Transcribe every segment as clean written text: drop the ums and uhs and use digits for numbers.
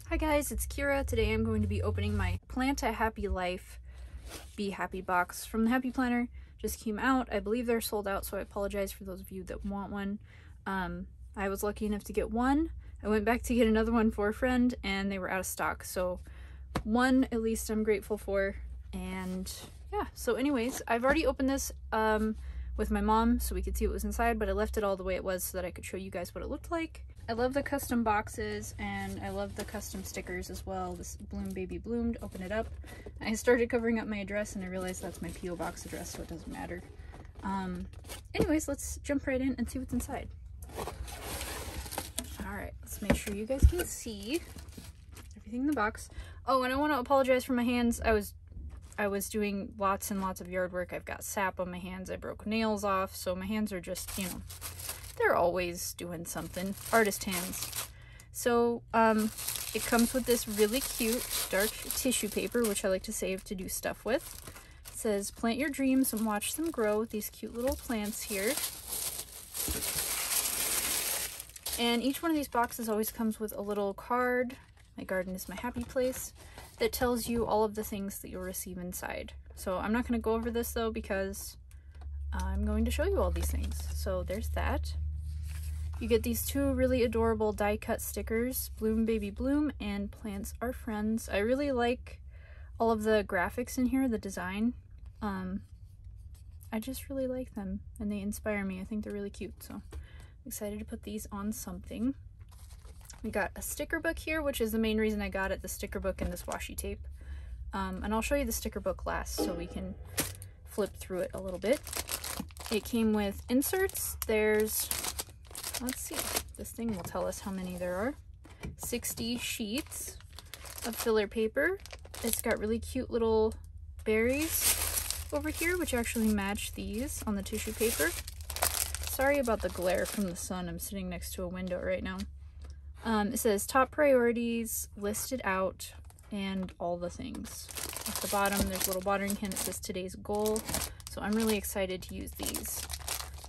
Hi guys, it's Kyra. Today I'm going to be opening my Plant a Happy Life Be Happy box from the Happy Planner. Just came out. I believe they're sold out, so I apologize for those of you that want one. I was lucky enough to get one. I went back to get another one for a friend and they were out of stock, so one at least I'm grateful for. And yeah, so anyways, I've already opened this with my mom so we could see what was inside, but I left it all the way it was so that I could show you guys what it looked like. I love the custom boxes and I love the custom stickers as well. This Bloom Baby Bloomed, open it up. I started covering up my address and I realized that's my P.O. box address, so it doesn't matter. Anyways, let's jump right in and see what's inside. Alright, let's make sure you guys can see everything in the box. Oh, and I want to apologize for my hands. I was doing lots and lots of yard work. I've got sap on my hands. I broke nails off, so my hands are just, you know, they're always doing something. Artist hands. So, it comes with this really cute dark tissue paper, which I like to save to do stuff with. It says, plant your dreams and watch them grow with these cute little plants here. And each one of these boxes always comes with a little card. My garden is my happy place. That tells you all of the things that you'll receive inside. So I'm not going to go over this though because I'm going to show you all these things. So there's that. You get these two really adorable die cut stickers, Bloom Baby Bloom and Plants Are Friends. I really like all of the graphics in here, the design. I just really like them and they inspire me. I think they're really cute, so I'm excited to put these on something. We got a sticker book here, which is the main reason I got it, the sticker book and this washi tape. And I'll show you the sticker book last so we can flip through it a little bit. It came with inserts. There's, let's see, this thing will tell us how many there are. 60 sheets of filler paper. It's got really cute little berries over here, which actually match these on the tissue paper. Sorry about the glare from the sun. I'm sitting next to a window right now. It says top priorities, listed out, and all the things. At the bottom, there's a little watering can that says today's goal. So I'm really excited to use these.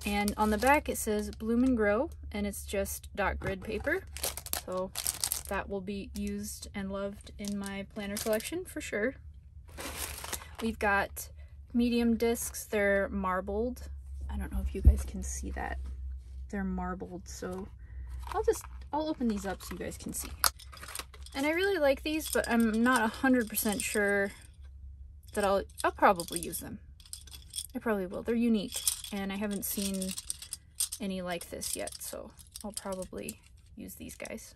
And on the back, it says bloom and grow, and it's just dot grid paper. So that will be used and loved in my planner collection for sure. We've got medium discs. They're marbled. I don't know if you guys can see that. They're marbled, so I'll open these up so you guys can see. And I really like these, but I'm not 100% sure that I'll probably use them. I probably will. They're unique, and I haven't seen any like this yet, so I'll probably use these guys.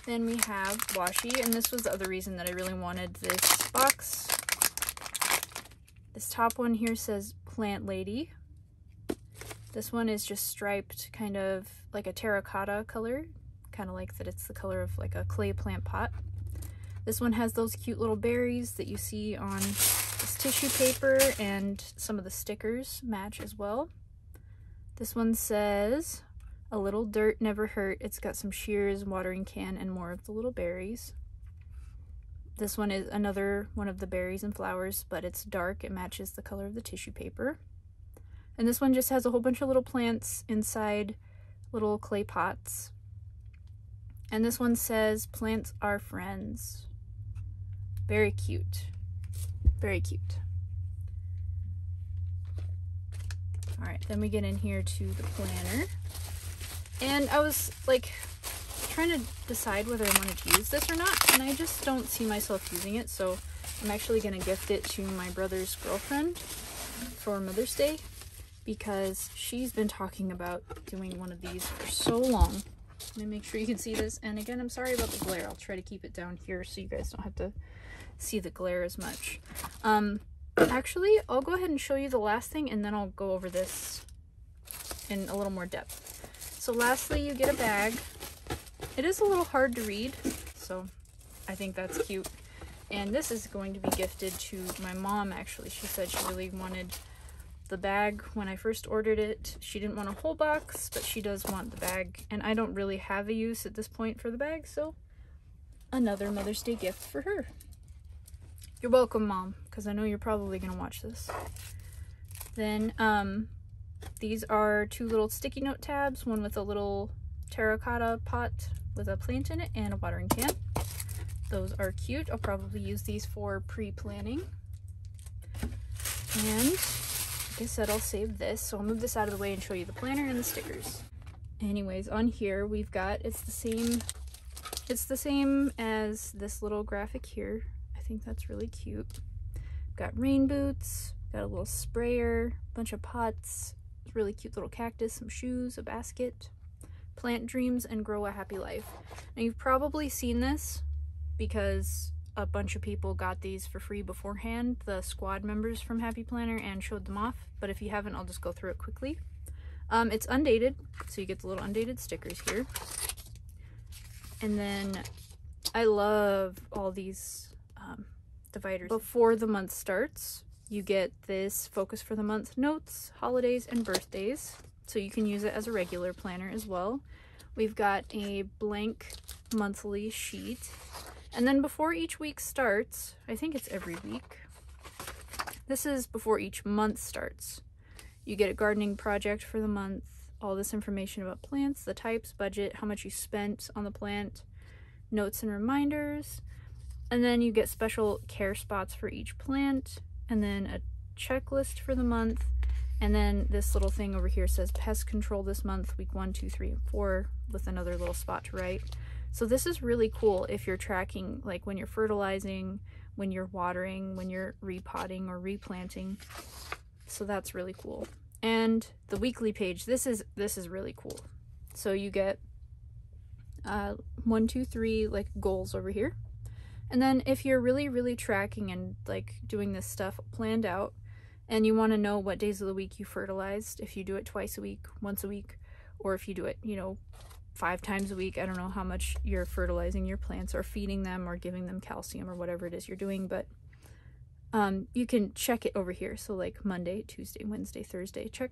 Then we have washi, and this was the other reason that I really wanted this box. This top one here says Plant Lady. This one is just striped, kind of like a terracotta color, kind of like that it's the color of like a clay plant pot. This one has those cute little berries that you see on this tissue paper, and some of the stickers match as well. This one says, a little dirt never hurt. It's got some shears, watering can, and more of the little berries. This one is another one of the berries and flowers, but it's dark. It matches the color of the tissue paper. And this one just has a whole bunch of little plants inside little clay pots. And this one says, plants are friends. Very cute. Very cute. Alright, then we get in here to the planner. And I was like trying to decide whether I wanted to use this or not, and I just don't see myself using it, so I'm actually going to gift it to my brother's girlfriend for Mother's Day, because she's been talking about doing one of these for so long. Let me make sure you can see this. And again, I'm sorry about the glare. I'll try to keep it down here so you guys don't have to see the glare as much. Actually, I'll go ahead and show you the last thing, and then I'll go over this in a little more depth. So lastly, you get a bag. It is a little hard to read, so I think that's cute. And this is going to be gifted to my mom, actually. She said she really wanted the bag when I first ordered it. She didn't want a whole box, but she does want the bag, and I don't really have a use at this point for the bag, so another Mother's Day gift for her. You're welcome, Mom, because I know you're probably gonna watch this. Then these are two little sticky note tabs, one with a little terracotta pot with a plant in it and a watering can. Those are cute. I'll probably use these for pre-planting. And like I said, I'll save this. So I'll move this out of the way and show you the planner and the stickers. Anyways, on here we've got, it's the same as this little graphic here. I think that's really cute. Got rain boots, got a little sprayer, bunch of pots, really cute little cactus, some shoes, a basket, plant dreams, and grow a happy life. Now you've probably seen this because a bunch of people got these for free beforehand, the squad members from Happy Planner, and showed them off. But if you haven't, I'll just go through it quickly. It's undated, so you get the little undated stickers here. And then I love all these dividers. Before the month starts, you get this focus for the month notes, holidays, and birthdays. So you can use it as a regular planner as well. We've got a blank monthly sheet. And then before each week starts, I think it's every week. This is before each month starts. You get a gardening project for the month, all this information about plants, the types, budget, how much you spent on the plant, notes and reminders. And then you get special care spots for each plant, and then a checklist for the month. And then this little thing over here says pest control this month, week 1, 2, 3, and 4, with another little spot to write. So this is really cool if you're tracking, like when you're fertilizing, when you're watering, when you're repotting or replanting. So that's really cool. And the weekly page, this is really cool. So you get 1, 2, 3 like goals over here. And then if you're really tracking and like doing this stuff planned out, and you want to know what days of the week you fertilized, if you do it twice a week, once a week, or if you do it, you know, 5 times a week, I don't know how much you're fertilizing your plants or feeding them or giving them calcium or whatever it is you're doing, but you can check it over here. So like Monday, Tuesday, Wednesday, Thursday, check,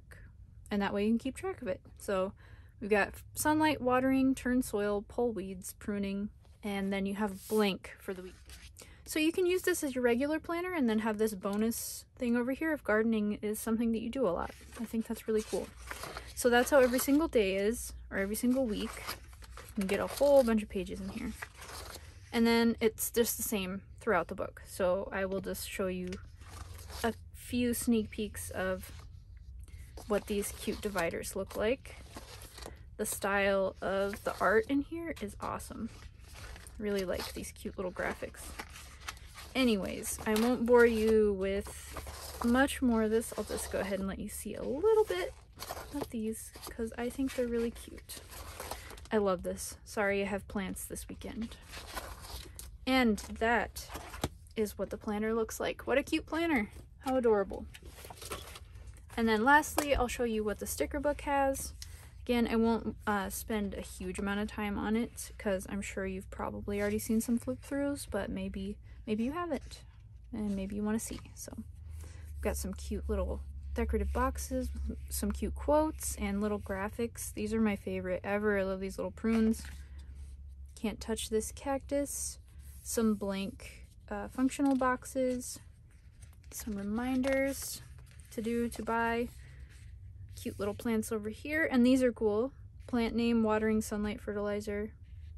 and that way you can keep track of it. So we've got sunlight, watering, turn soil, pull weeds, pruning, and then you have blank for the week. So you can use this as your regular planner and then have this bonus thing over here if gardening is something that you do a lot. I think that's really cool. So that's how every single day is, or every single week. You get a whole bunch of pages in here. And then it's just the same throughout the book. So I will just show you a few sneak peeks of what these cute dividers look like. The style of the art in here is awesome. Really like these cute little graphics. Anyways, I won't bore you with much more of this. I'll just go ahead and let you see a little bit of these because I think they're really cute. I love this. Sorry I have plants this weekend. And that is what the planner looks like. What a cute planner. How adorable. And then lastly, I'll show you what the sticker book has. Again, I won't spend a huge amount of time on it because I'm sure you've probably already seen some flip throughs, but maybe you haven't, and maybe you want to see. So I've got some cute little decorative boxes, some cute quotes, and little graphics. These are my favorite ever. I love these little prunes. Can't touch this cactus. Some blank functional boxes. Some reminders to do, to buy. Cute little plants over here, and these are cool. Plant name, watering, sunlight, fertilizer,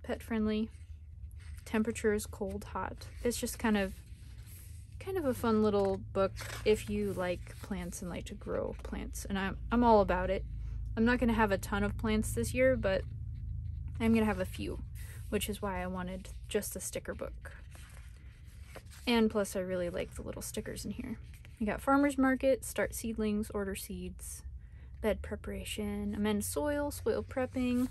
pet friendly. Temperatures, cold, hot. It's just kind of a fun little book if you like plants and like to grow plants, and I'm all about it. I'm not gonna have a ton of plants this year, but I'm gonna have a few, which is why I wanted just a sticker book. And plus I really like the little stickers in here. You got farmers market, start seedlings, order seeds, bed preparation, amend soil, soil prepping,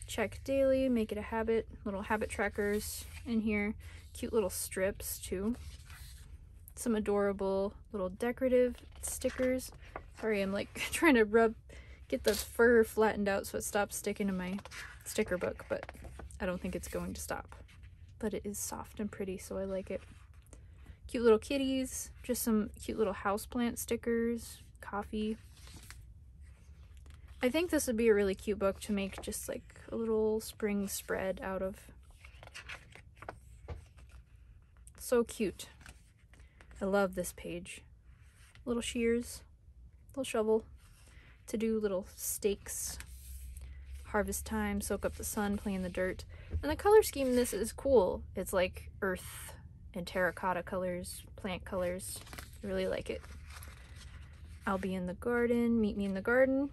check daily, make it a habit, little habit trackers in here, cute little strips too, some adorable little decorative stickers. Sorry, I'm like trying to get the fur flattened out so it stops sticking to my sticker book, but I don't think it's going to stop. But it is soft and pretty, so I like it. Cute little kitties, just some cute little houseplant stickers, coffee. I think this would be a really cute book to make just like a little spring spread out of. So cute. I love this page. Little shears, little shovel to do little stakes, harvest time, soak up the sun, play in the dirt. And the color scheme in this is cool. It's like earth and terracotta colors, plant colors. I really like it. I'll be in the garden, meet me in the garden.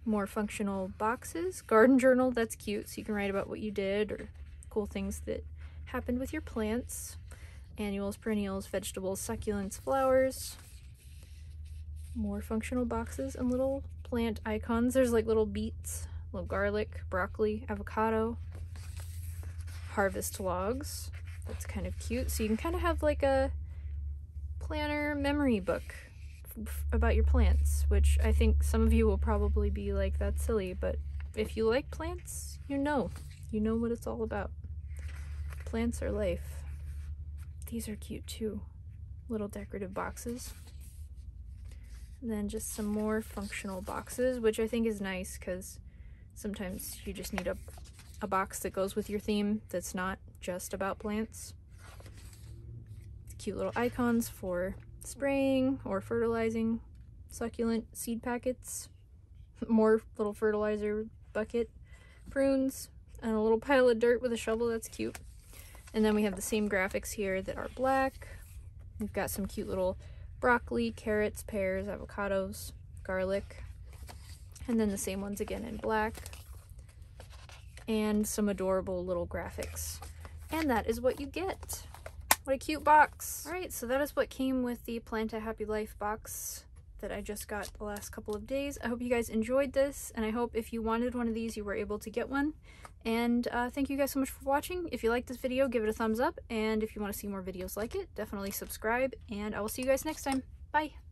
More functional boxes. Garden journal, that's cute, so you can write about what you did or cool things that happened with your plants. Annuals, perennials, vegetables, succulents, flowers. More functional boxes and little plant icons. There's like little beets, little garlic, broccoli, avocado. Harvest logs. That's kind of cute. So you can kind of have like a planner memory book about your plants, which I think some of you will probably be like, that's silly, but if you like plants, you know what it's all about. Plants are life. These are cute too. Little decorative boxes. And then just some more functional boxes, which I think is nice because sometimes you just need a box that goes with your theme that's not just about plants. Cute little icons for spraying or fertilizing succulent seed packets. More little fertilizer bucket. Prunes and a little pile of dirt with a shovel. That's cute. And then we have the same graphics here that are black. We've got some cute little broccoli, carrots, pears, avocados, garlic. And then the same ones again in black. And some adorable little graphics. And that is what you get. What a cute box. Alright, so that is what came with the Plant a Happy Life box that I just got the last couple of days. I hope you guys enjoyed this, and I hope if you wanted one of these, you were able to get one. And thank you guys so much for watching. If you liked this video, give it a thumbs up, and if you want to see more videos like it, definitely subscribe, and I will see you guys next time. Bye!